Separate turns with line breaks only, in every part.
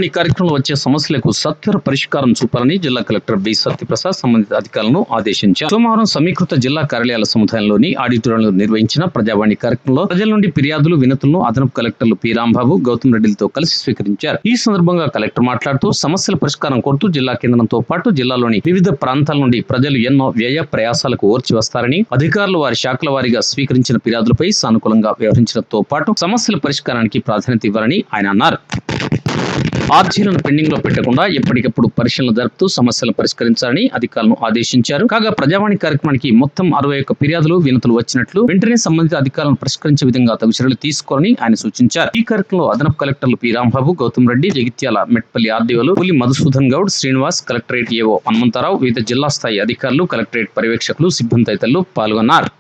ఈ కార్యక్రమంలో వచ్చే సమస్యలకు సత్వర పరిష్కారం చూపాలని జిల్లా కలెక్టర్ బి సత్యప్రసాద్ సంబంధిత అధికారులను ఆదేశించారు. సోమవారం సమీకృత జిల్లా కార్యాలయాల సముదాయంలోని ఆడిటోరియంలో నిర్వహించిన ప్రజావాణి కార్యక్రమంలో ప్రజల నుండి ఫిర్యాదులు వినతులను అదనపు కలెక్టర్లు పి రాంబాబు, గౌతమ్ రెడ్డిలతో కలిసి స్వీకరించారు. ఈ సందర్భంగా కలెక్టర్ మాట్లాడుతూ సమస్యల పరిష్కారం కోరుతూ జిల్లా కేంద్రంతో పాటు జిల్లాలోని వివిధ ప్రాంతాల నుండి ప్రజలు ఎన్నో వ్యయ ప్రయాసాలకు ఓర్చి వస్తారని, అధికారులు వారి శాఖల వారీగా స్వీకరించిన ఫిర్యాదులపై సానుకూలంగా వ్యవహరించడంతో పాటు సమస్యల పరిష్కారానికి ప్రాధాన్యత ఇవ్వాలని ఆయన అన్నారు. ఆర్జీలను పెండింగ్ లో పెట్టకుండా ఎప్పటికప్పుడు పరిశీలన జరుపుతూ సమస్యలను పరిష్కరించాలని అధికారులను ఆదేశించారు. కాగా ప్రజావాణి కార్యక్రమానికి మొత్తం 61 ఫిర్యాదులు, వినతులు వచ్చినట్లు వెంటనే సంబంధిత అధికారులను పరిష్కరించే విధంగా తగు చర్యలు తీసుకోవాలని ఆయన సూచించారు. ఈ కార్యక్రమంలో అదనపు కలెక్టర్లు పి రాంబాబు, గౌతమ్ రెడ్డి, జగిత్యాల మెట్పల్లి ఆర్డీఓలు పులి మధుసూదన్ గౌడ్, శ్రీనివాస్, కలెక్టరేట్ ఏవో హనుమంతరావు, వివిధ జిల్లా స్థాయి అధికారులు, కలెక్టరేట్ పర్యవేక్షకులు, సిబ్బంది తదితరులు పాల్గొన్నారు.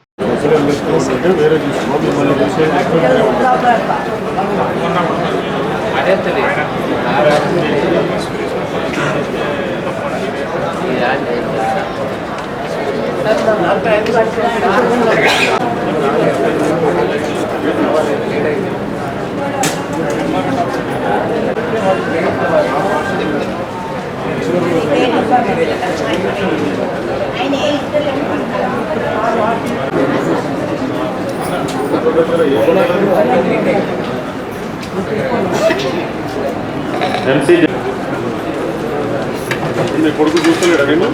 కొడుకు చూస్తలేడా నేను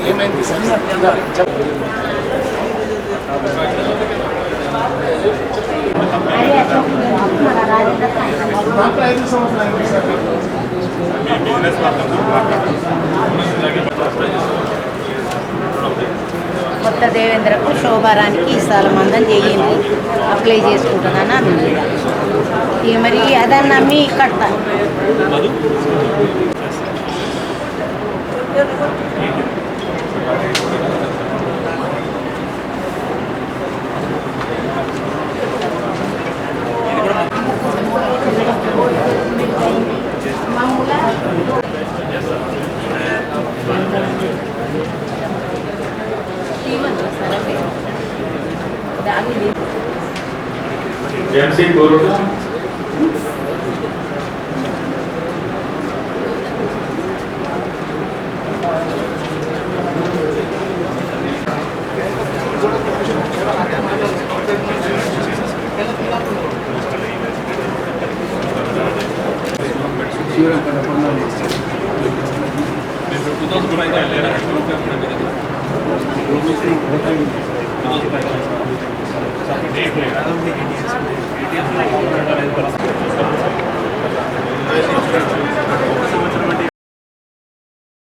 ఏమైంది సార్?
కొత్త దేవేంద్రకు శోభారానికి ఈ స్థలం అందం చేయండి, అప్లై చేసుకుంటుందని అన్నది. ఇక మరి అదని నమ్మి కడతాను.